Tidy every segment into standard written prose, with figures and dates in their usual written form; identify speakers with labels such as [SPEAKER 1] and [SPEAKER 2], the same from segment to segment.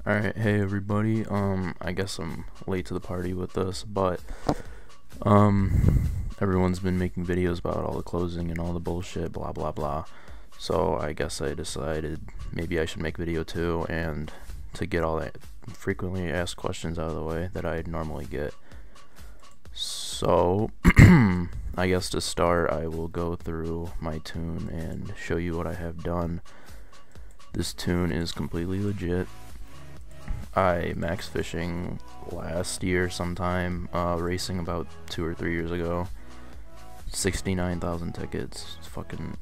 [SPEAKER 1] Alright, hey everybody, I guess I'm late to the party with this, but, everyone's been making videos about all the closing and all the bullshit, blah blah blah, so I guess I decided maybe I should make video too, and to get all that frequently asked questions out of the way that I normally get. So, I guess to start, I will go through my toon and show you what I have done. This toon is completely legit. I max fishing last year sometime, racing about 2 or 3 years ago. 69,000 tickets. It's fucking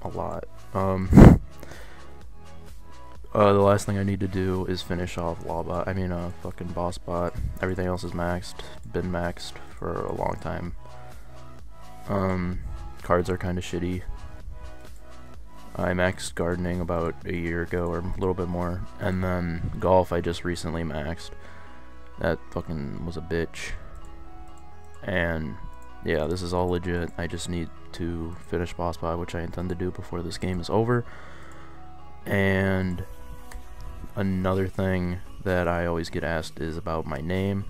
[SPEAKER 1] a lot. The last thing I need to do is finish off fucking boss bot. Everything else is maxed. Been maxed for a long time. Cards are kinda shitty. I maxed gardening about a year ago, or a little bit more, and then golf I just recently maxed. That fucking was a bitch. And yeah, this is all legit. I just need to finish boss bot, which I intend to do before this game is over. And another thing that I always get asked is about my name.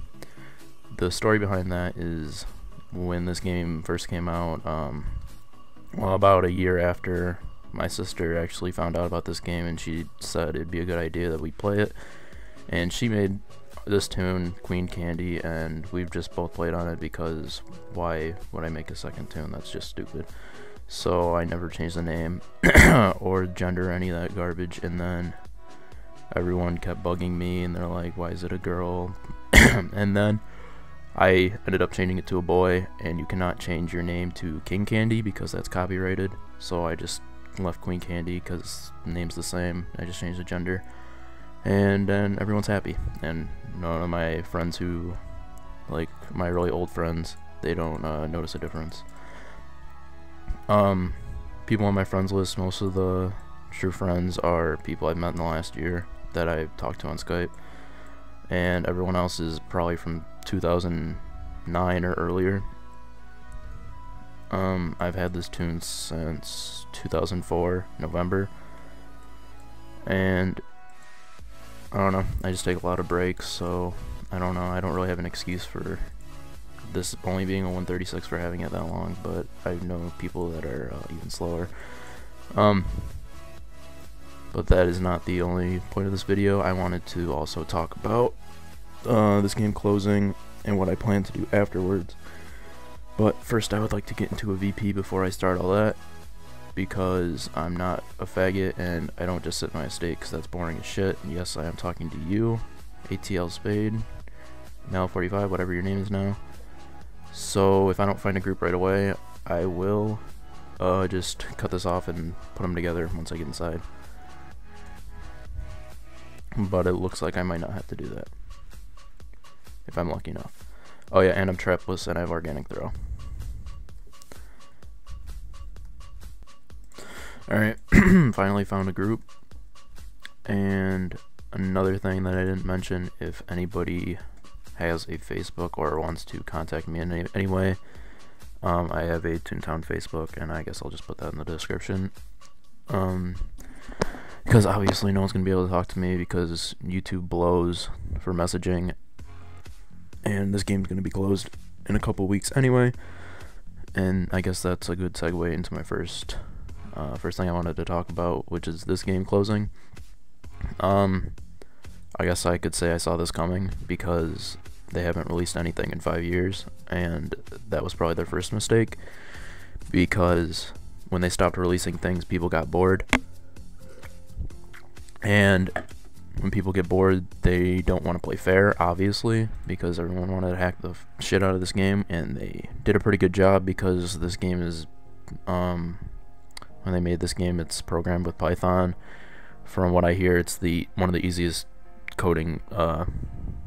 [SPEAKER 1] The story behind that is when this game first came out, well, about a year after my sister actually found out about this game, and she said it'd be a good idea that we play it, and she made this toon, Queen Candy, and we've just both played on it because why would I make a second toon? That's just stupid. So I never changed the name or gender or any of that garbage, and then everyone kept bugging me and they're like, why is it a girl? And then I ended up changing it to a boy, and you cannot change your name to King Candy because that's copyrighted, so I just left Queen Candy because the name's the same. I just changed the gender, and then everyone's happy, and none of my friends who, like my really old friends, they don't notice a difference. People on my friends list, most of the true friends are people I've met in the last year that I've talked to on Skype, and everyone else is probably from 2009 or earlier. I've had this toon since 2004, November, and I don't know, I just take a lot of breaks, so I don't know, I don't really have an excuse for this only being a 136 for having it that long, but I know people that are even slower. But that is not the only point of this video. I wanted to also talk about this game closing and what I plan to do afterwards. But first I would like to get into a VP before I start all that, because I'm not a faggot and I don't just sit in my estate because that's boring as shit. And yes, I am talking to you, ATL Spade, Mal45, whatever your name is now. So if I don't find a group right away, I will just cut this off and put them together once I get inside. But it looks like I might not have to do that, if I'm lucky enough. Oh yeah, and I'm trapless and I have organic throw. Alright, finally found a group. And another thing that I didn't mention, if anybody has a Facebook or wants to contact me in any way, I have a Toontown Facebook, and I guess I'll just put that in the description. Because obviously no one's going to be able to talk to me because YouTube blows for messaging, and this game's going to be closed in a couple weeks anyway. And I guess that's a good segue into my first thing I wanted to talk about, which is this game closing. I guess I could say I saw this coming because they haven't released anything in 5 years, and that was probably their first mistake, because when they stopped releasing things, people got bored, and when people get bored, they don't want to play fair, obviously, because everyone wanted to hack the shit out of this game, and they did a pretty good job, because this game is, when they made this game, it's programmed with Python. From what I hear, it's one of the easiest coding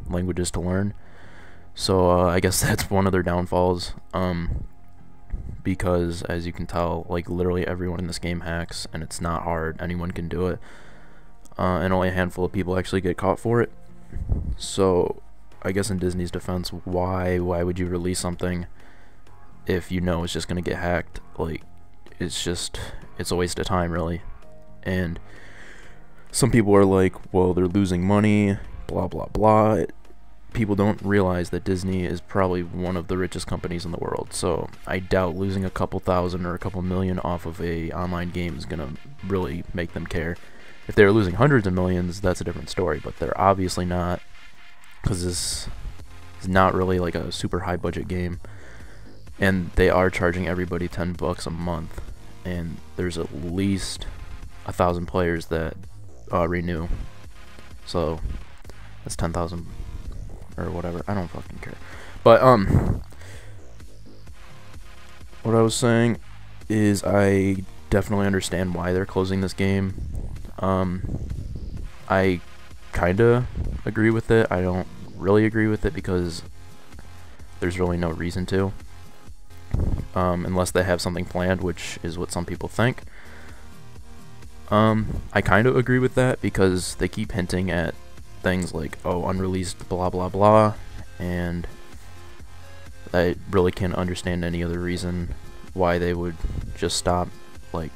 [SPEAKER 1] languages to learn. So I guess that's one of their downfalls, because as you can tell, like literally everyone in this game hacks, and it's not hard, anyone can do it, and only a handful of people actually get caught for it. So I guess in Disney's defense, why would you release something if you know it's just gonna get hacked? Like, it's a waste of time, really. And some people are like, well, they're losing money, blah blah blah. People don't realize that Disney is probably one of the richest companies in the world, so I doubt losing a couple thousand or a couple million off of a online game is gonna really make them care. If they're losing hundreds of millions, that's a different story, but they're obviously not, because this is not really like a super high budget game, and they are charging everybody $10 a month, and there's at least 1,000 players that renew, so that's 10,000 or whatever. I don't fucking care. But what I was saying is I definitely understand why they're closing this game. I kinda agree with it. I don't really agree with it because there's really no reason to, unless they have something planned, which is what some people think. I kind of agree with that because they keep hinting at things like, oh, unreleased blah blah blah, and I really can't understand any other reason why they would just stop, like,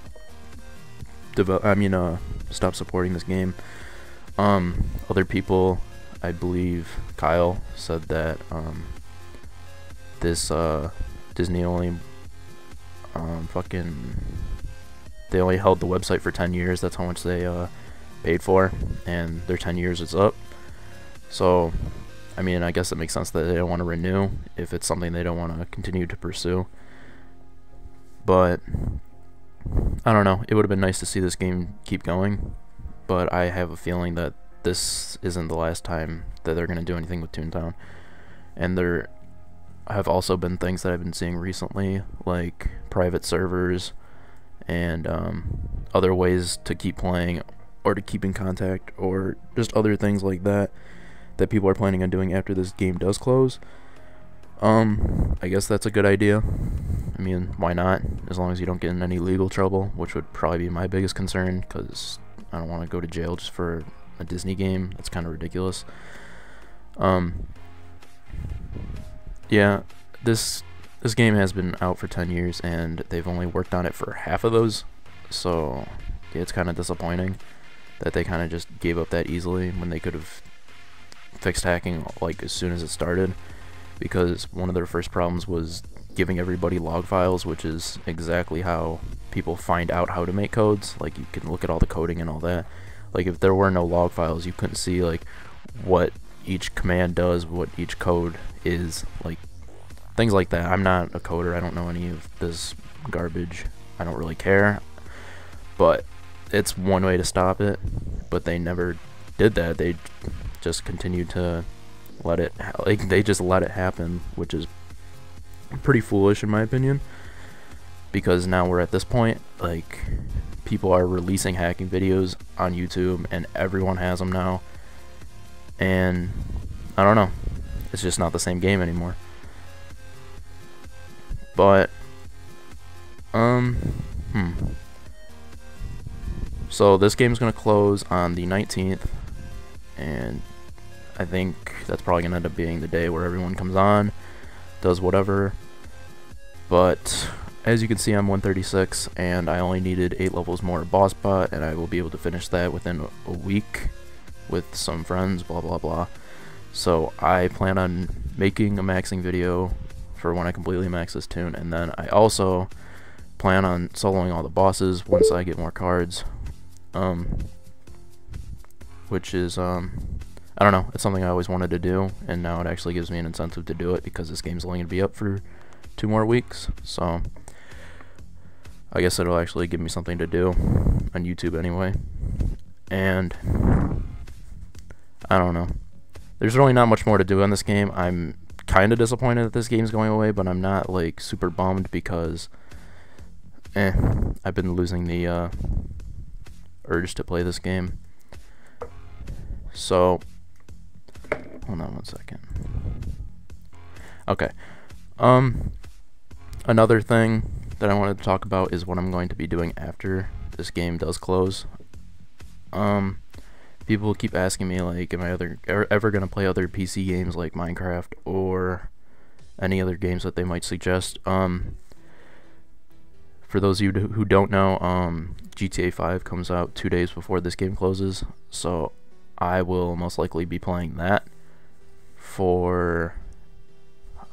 [SPEAKER 1] stop supporting this game. Other people, I believe Kyle said that this Disney only they only held the website for 10 years. That's how much they paid for, and their 10 years is up. So I mean, I guess it makes sense that they don't want to renew if it's something they don't want to continue to pursue. But I don't know, it would have been nice to see this game keep going, but I have a feeling that this isn't the last time that they're going to do anything with Toontown. And there have also been things that I've been seeing recently, like private servers and other ways to keep playing or to keep in contact, or just other things like that that people are planning on doing after this game does close. I guess that's a good idea. I mean, why not? As long as you don't get in any legal trouble, which would probably be my biggest concern, because I don't want to go to jail just for a Disney game. That's kind of ridiculous. Yeah, this game has been out for 10 years, and they've only worked on it for half of those, so yeah, it's kind of disappointing that they kind of just gave up that easily when they could have fixed hacking like as soon as it started, because one of their first problems was giving everybody log files, which is exactly how people find out how to make codes. Like, you can look at all the coding and all that. Like, if there were no log files, you couldn't see like what each command does, what each code is, like things like that. I'm not a coder, I don't know any of this garbage, I don't really care, but it's one way to stop it. But they never did that. They just continued to let it let it happen, which is pretty foolish in my opinion, because now we're at this point, like, people are releasing hacking videos on YouTube and everyone has them now, and I don't know, it's just not the same game anymore. But so this game's gonna close on the 19th, and I think that's probably gonna end up being the day where everyone comes on, does whatever. But as you can see, I'm 136, and I only needed 8 levels more boss bot, and I will be able to finish that within a week with some friends, blah blah blah. So I plan on making a maxing video for when I completely max this toon, and then I also plan on soloing all the bosses once I get more cards, which is I don't know, it's something I always wanted to do, and now it actually gives me an incentive to do it because this game's only going to be up for 2 more weeks, so I guess it'll actually give me something to do on YouTube anyway. And I don't know, there's really not much more to do on this game. I'm kind of disappointed that this game's going away, but I'm not like super bummed because I've been losing the urge to play this game. So hold on one second. Okay, another thing that I wanted to talk about is what I'm going to be doing after this game does close. People keep asking me, like, am I ever gonna play other PC games like Minecraft or any other games that they might suggest. For those of you who don't know, GTA 5 comes out 2 days before this game closes, so I will most likely be playing that for,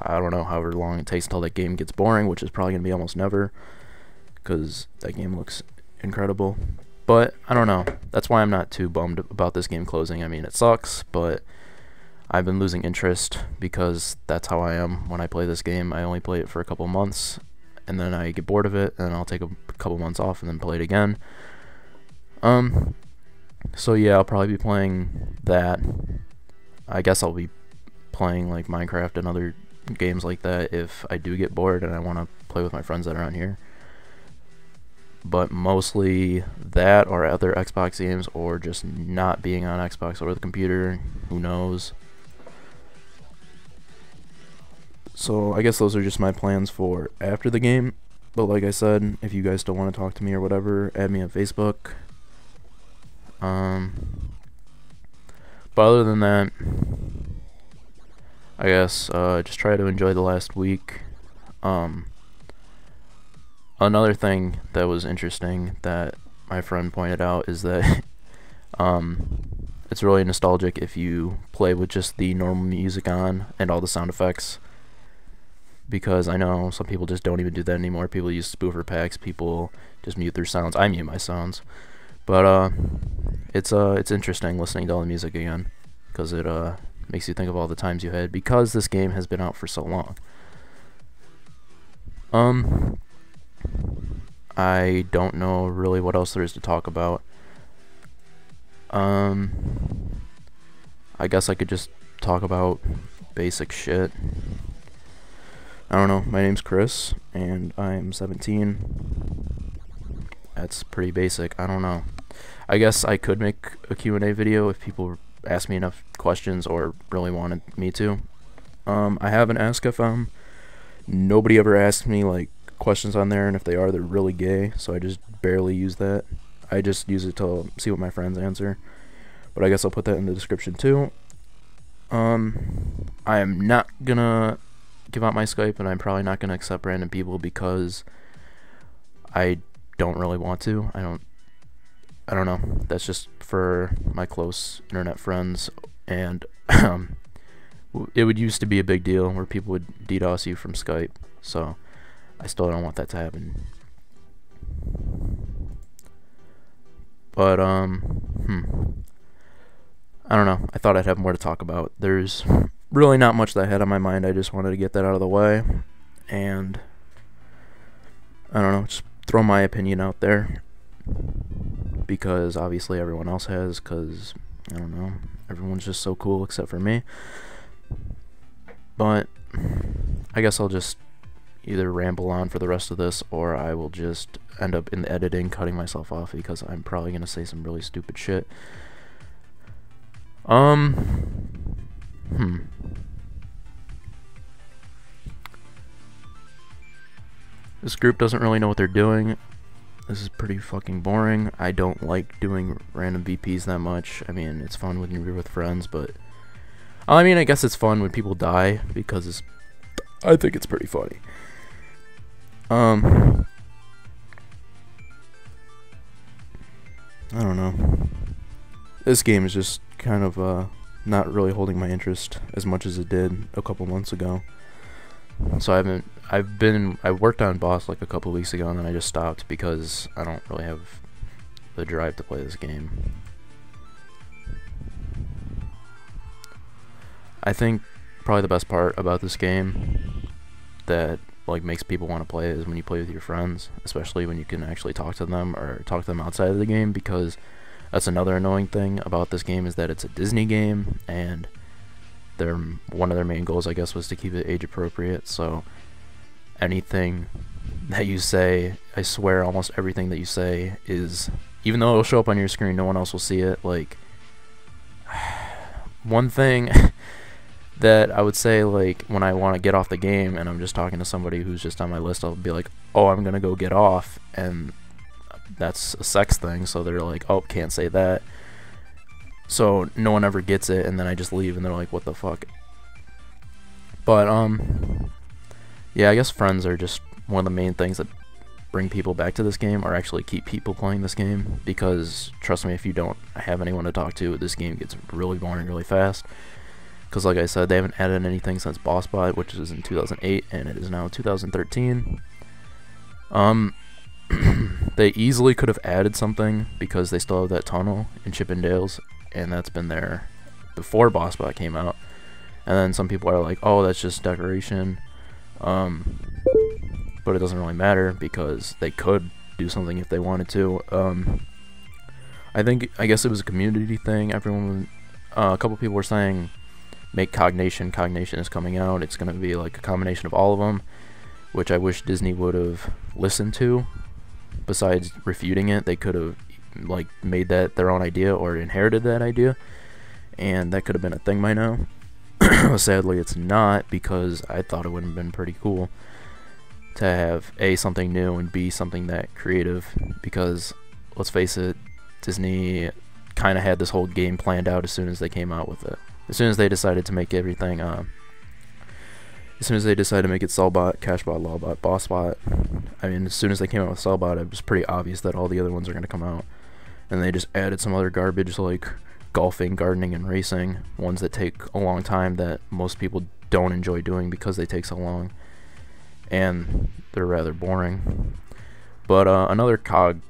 [SPEAKER 1] I don't know, however long it takes until that game gets boring, which is probably going to be almost never, because that game looks incredible. But I don't know, that's why I'm not too bummed about this game closing. I mean, it sucks, but I've been losing interest because that's how I am when I play this game. I only play it for a couple months, and then I get bored of it, and I'll take a couple months off and then play it again. So yeah, I'll probably be playing that. I guess I'll be playing like Minecraft and other games like that if I do get bored and I want to play with my friends that are on here. But mostly that or other Xbox games, or just not being on Xbox or the computer, who knows. So I guess those are just my plans for after the game. But like I said, if you guys still want to talk to me or whatever, add me on Facebook. But other than that, I guess just try to enjoy the last week. Another thing that was interesting that my friend pointed out is that it's really nostalgic if you play with just the normal music on and all the sound effects. Because I know some people just don't even do that anymore. People use spoofer packs. People just mute their sounds. I mute my sounds, but it's interesting listening to all the music again, because it makes you think of all the times you had, because this game has been out for so long. I don't know really what else there is to talk about. I guess I could just talk about basic shit. I don't know, my name's Chris, and I'm 17. That's pretty basic. I don't know. I guess I could make a Q&A video if people ask me enough questions or really wanted me to. I have an Ask FM. Nobody ever asked me, like, questions on there, and if they are, they're really gay, so I just barely use that. I just use it to see what my friends answer. But I guess I'll put that in the description, too. I am not gonna give out my Skype, and I'm probably not gonna accept random people because I don't really want to. I don't know. That's just for my close internet friends, and it would used to be a big deal where people would DDoS you from Skype, so I still don't want that to happen. But I don't know. I thought I'd have more to talk about. There's really not much that I had on my mind. I just wanted to get that out of the way, and I don't know, just throw my opinion out there, because obviously everyone else has, because I don't know, everyone's just so cool except for me. But I guess I'll just either ramble on for the rest of this, or I will just end up in the editing cutting myself off, because I'm probably gonna say some really stupid shit. This group doesn't really know what they're doing. This is pretty fucking boring. I don't like doing random VPs that much. I mean, it's fun when you're with friends, but I mean, I guess it's fun when people die, because I think it's pretty funny. I don't know. This game is just kind of not really holding my interest as much as it did a couple months ago. So I worked on Boss like a couple weeks ago, and then I just stopped because I don't really have the drive to play this game. I think probably the best part about this game that like makes people want to play it is when you play with your friends, especially when you can actually talk to them or talk to them outside of the game, because that's another annoying thing about this game, is that it's a Disney game, and one of their main goals, I guess, was to keep it age appropriate. So anything that you say, I swear almost everything that you say is, even though it'll show up on your screen, no one else will see it. Like, one thing that I would say, like, when I want to get off the game and I'm just talking to somebody who's just on my list, I'll be like, oh, I'm gonna go get off, and that's a sex thing, so they're like, oh, can't say that. So no one ever gets it, and then I just leave, and they're like, what the fuck? But yeah, I guess friends are just one of the main things that bring people back to this game or actually keep people playing this game, because trust me, if you don't have anyone to talk to, this game gets really boring really fast. Because like I said, they haven't added anything since Boss Bot, which is in 2008, and it is now 2013. They easily could have added something, because they still have that tunnel in Chippendales, and that's been there before Boss Bot came out. And then some people are like, oh, that's just decoration. But it doesn't really matter, because they could do something if they wanted to. I guess it was a community thing. Everyone, a couple people were saying, make Cognation. Cognation is coming out. It's going to be like a combination of all of them, which I wish Disney would have listened to. Besides refuting it, they could have like made that their own idea or inherited that idea, and that could have been a thing by now. Sadly, it's not, because I thought it would have been pretty cool to have A, something new, and B, something that creative, because let's face it, Disney kind of had this whole game planned out as soon as they came out with it. As soon as they decided to make everything, as soon as they decided to make it Cellbot, Cashbot, Lawbot, Bossbot, I mean, as soon as they came out with Cellbot, it was pretty obvious that all the other ones are going to come out. And they just added some other garbage like golfing, gardening, and racing, ones that take a long time that most people don't enjoy doing because they take so long. And they're rather boring. But another COG,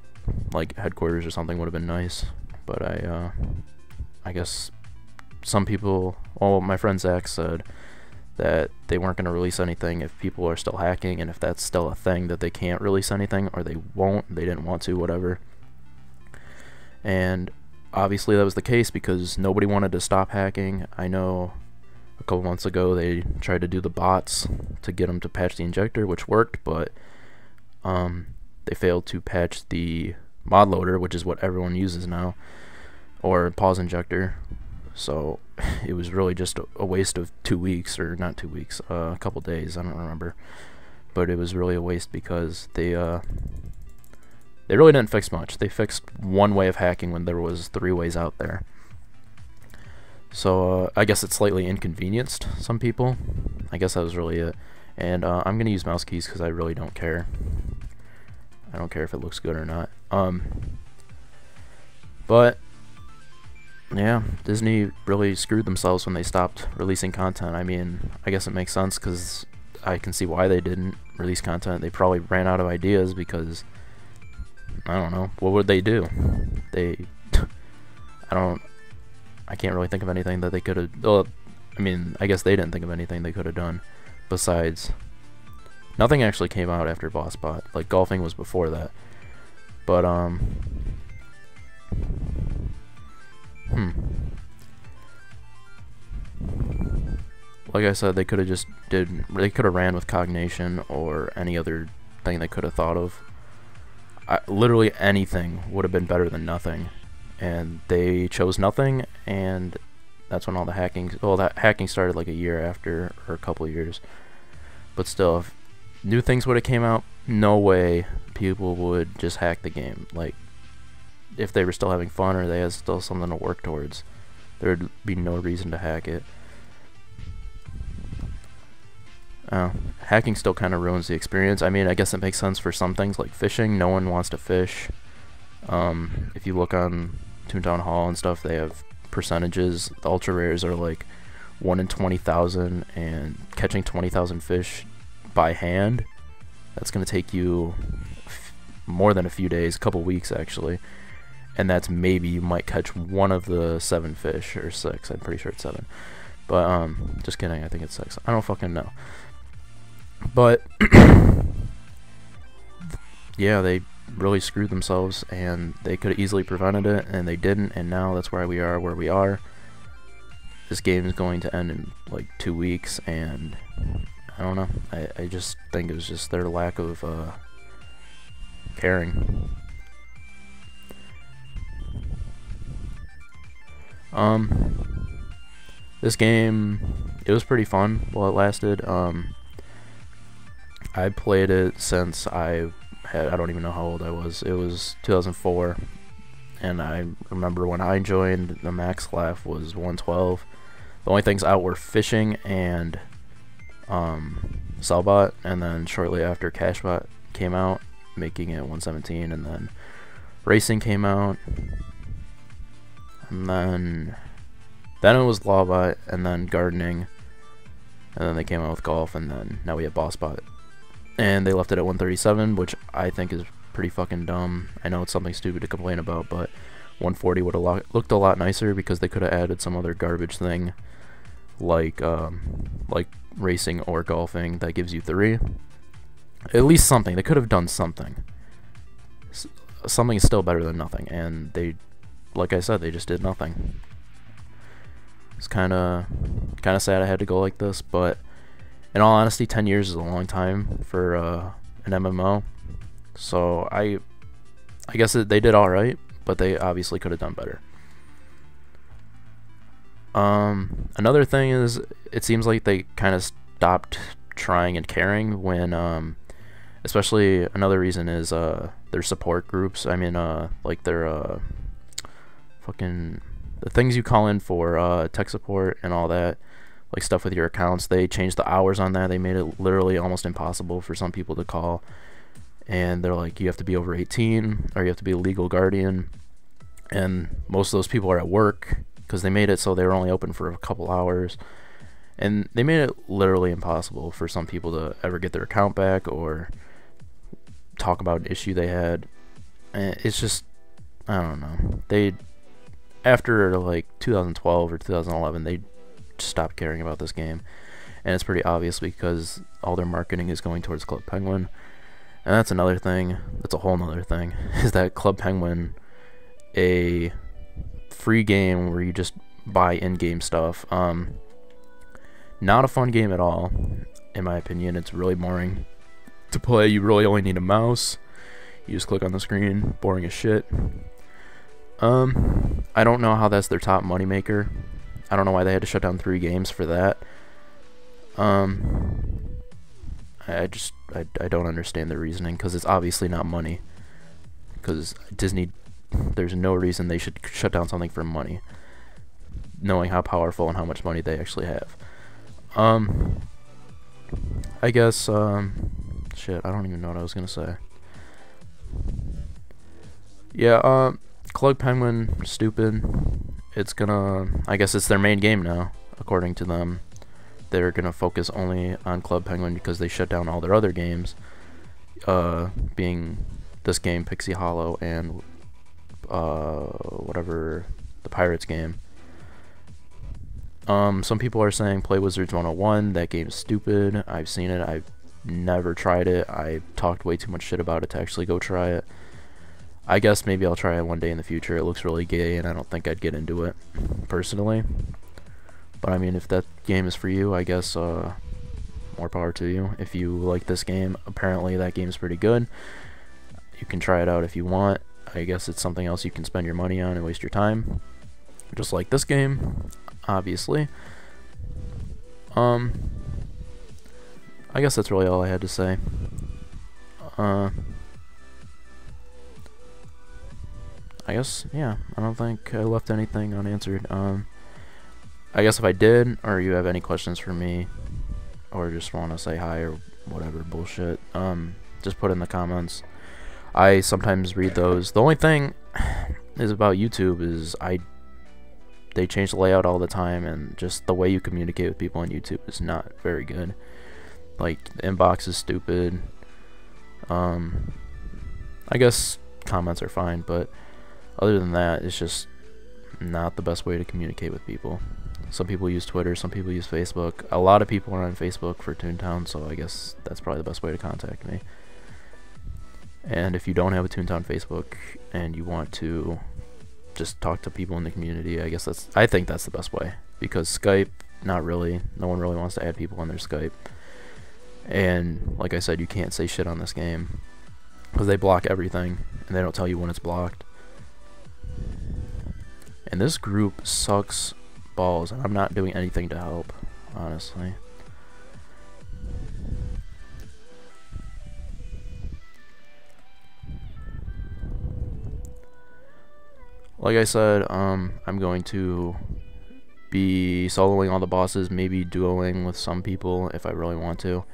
[SPEAKER 1] like headquarters or something, would have been nice. But I guess some people, well, my friend Zach said that they weren't going to release anything if people are still hacking, and if that's still a thing, that they can't release anything, or they won't, they didn't want to, whatever. And obviously that was the case, because nobody wanted to stop hacking. I know a couple months ago they tried to do the bots to get them to patch the injector, which worked, but they failed to patch the mod loader, which is what everyone uses now, or pause injector. So it was really just a waste of 2 weeks, or not 2 weeks, a couple days, I don't remember. But it was really a waste, because they really didn't fix much. They fixed one way of hacking when there was 3 ways out there. So I guess it slightly inconvenienced some people. I guess that was really it. And I'm gonna use mouse keys because I really don't care. I don't care if it looks good or not. But yeah, Disney really screwed themselves when they stopped releasing content. I mean, I guess it makes sense, because I can see why they didn't release content. They probably ran out of ideas, because I don't know, what would they do? I can't really think of anything that they could have. Well, I mean, I guess they didn't think of anything they could have done. Besides, nothing actually came out after Boss Bot. Like, golfing was before that. But like I said, they could have just they could have ran with Cognation or any other thing they could have thought of. Literally anything would have been better than nothing, and they chose nothing, and that's when all the hacking, well, that hacking started like a year after, or a couple of years. But still, if new things would have came out, no way people would just hack the game. Like, if they were still having fun, or they had still something to work towards, there would be no reason to hack it. Hacking still kind of ruins the experience. I mean, I guess it makes sense for some things like fishing. No one wants to fish. If you look on Toontown Hall and stuff, they have percentages. The ultra rares are like 1 in 20,000, and catching 20,000 fish by hand, that's going to take you more than a few days, a couple weeks actually. And that's maybe you might catch one of the 7 fish, or 6. I'm pretty sure it's 7. But just kidding, I think it's 6. I don't fucking know. But yeah, they really screwed themselves, and they could have easily prevented it, and they didn't, and now that's why we are where we are. This game is going to end in like 2 weeks, and I don't know. I just think it was just their lack of caring. This game, it was pretty fun while it lasted. I played it since I don't even know how old I was. It was 2004, and I remember when I joined, the max laugh was 112. The only things out were fishing and Cellbot, and then shortly after Cashbot came out, making it 117, and then racing came out, and then it was Lawbot, and then gardening, and then they came out with golf, and then now we have BossBot. And they left it at 137, which I think is pretty fucking dumb. I know it's something stupid to complain about, but 140 would have looked a lot nicer because they could have added some other garbage thing like racing or golfing that gives you 3. At least something. They could have done something. Something is still better than nothing, and they, like I said, they just did nothing. It's kind of sad I had to go like this, but in all honesty, 10 years is a long time for an MMO. So I guess they did all right, but they obviously could have done better. Another thing is, it seems like they kind of stopped trying and caring when, especially another reason is their support groups. I mean, like their fucking the things you call in for tech support and all that, like stuff with your accounts. They changed the hours on that. They made it literally almost impossible for some people to call, and they're like, you have to be over 18 or you have to be a legal guardian, and most of those people are at work because they made it so they were only open for a couple hours, and they made it literally impossible for some people to ever get their account back or talk about an issue they had. And it's just, I don't know, they, after like 2012 or 2011, they stopped caring about this game, and it's pretty obvious because all their marketing is going towards Club Penguin. And that's another thing, that's a whole nother thing, is that Club Penguin, a free game where you just buy in-game stuff, not a fun game at all, in my opinion. It's really boring to play. You really only need a mouse, you just click on the screen, boring as shit. I don't know how that's their top moneymaker. I don't know why they had to shut down 3 games for that. I don't understand the reasoning, because it's obviously not money. Because Disney, there's no reason they should shut down something for money, knowing how powerful and how much money they actually have. I guess, shit, I don't even know what I was gonna say. Yeah, Club Penguin, stupid. It's gonna, I guess it's their main game now, according to them. They're gonna focus only on Club Penguin because they shut down all their other games, being this game, Pixie Hollow, and whatever, the Pirates game. Some people are saying Play Wizards 101, that game's stupid. I've seen it, I've never tried it. I talked way too much shit about it to actually go try it. I guess maybe I'll try it one day in the future. It looks really gay, and I don't think I'd get into it, personally. But I mean, if that game is for you, I guess, more power to you. If you like this game, apparently that game's pretty good. You can try it out if you want. I guess it's something else you can spend your money on and waste your time. Just like this game, obviously. I guess that's really all I had to say. I guess, yeah, I don't think I left anything unanswered. I guess if I did, or you have any questions for me, or just want to say hi or whatever bullshit, just put in the comments. I sometimes read those. The only thing is about YouTube is they change the layout all the time, and just the way you communicate with people on YouTube is not very good. Like, the inbox is stupid. I guess comments are fine, but other than that, it's just not the best way to communicate with people. Some people use Twitter, some people use Facebook. A lot of people are on Facebook for Toontown, so I guess that's probably the best way to contact me. And if you don't have a Toontown Facebook and you want to just talk to people in the community, I think that's the best way. Because Skype, not really. No one really wants to add people on their Skype. And like I said, you can't say shit on this game because they block everything and they don't tell you when it's blocked. And this group sucks balls, and I'm not doing anything to help, honestly. Like I said, I'm going to be soloing all the bosses, maybe duoing with some people if I really want to.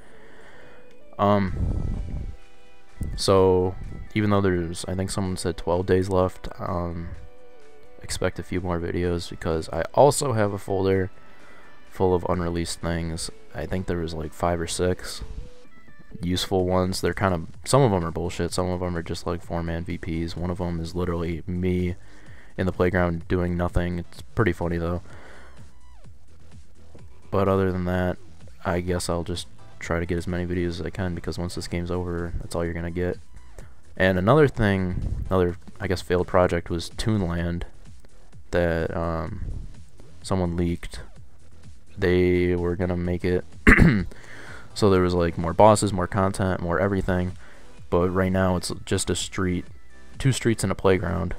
[SPEAKER 1] So even though there's, I think someone said 12 days left, expect a few more videos, because I also have a folder full of unreleased things. I think there was like 5 or 6 useful ones. They're kind of, some of them are bullshit, some of them are just like 4-man VPs. One of them is literally me in the playground doing nothing. It's pretty funny though. But other than that, I guess I'll just try to get as many videos as I can, because once this game's over, that's all you're gonna get. And another thing, another, I guess, failed project was Toonland that someone leaked. They were gonna make it so there was like more bosses, more content, more everything, but right now it's just a street, 2 streets and a playground.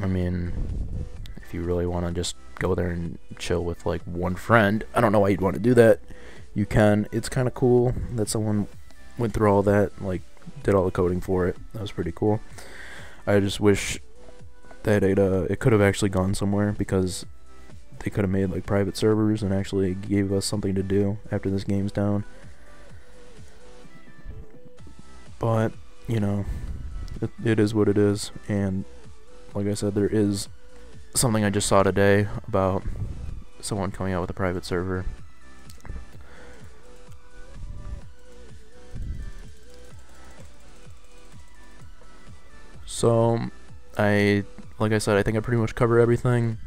[SPEAKER 1] I mean, if you really want to just go there and chill with like one friend, I don't know why you'd want to do that. You can. It's kind of cool that someone went through all that, like did all the coding for it. That was pretty cool. I just wish that it could have actually gone somewhere, because they could have made like private servers and actually gave us something to do after this game's down. But you know, it is what it is. And like I said, there is something I just saw today about someone coming out with a private server. So like I said, I think I pretty much cover everything.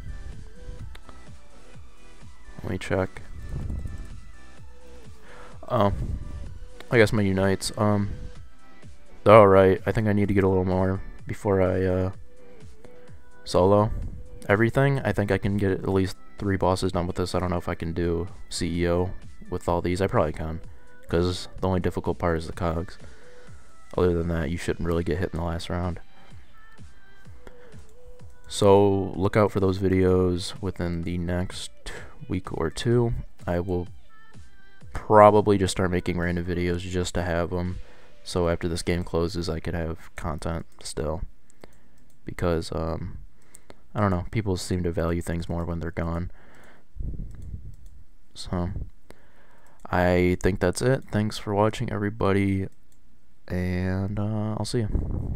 [SPEAKER 1] Let me check. I guess my unites. Alright, I think I need to get a little more before I solo everything. I think I can get at least 3 bosses done with this. I don't know if I can do CEO with all these. I probably can, because the only difficult part is the cogs. Other than that, you shouldn't really get hit in the last round. So look out for those videos within the next week or 2. I will probably just start making random videos just to have them, so after this game closes I could have content still, because I don't know, people seem to value things more when they're gone. So I think that's it. Thanks for watching, everybody, and I'll see you.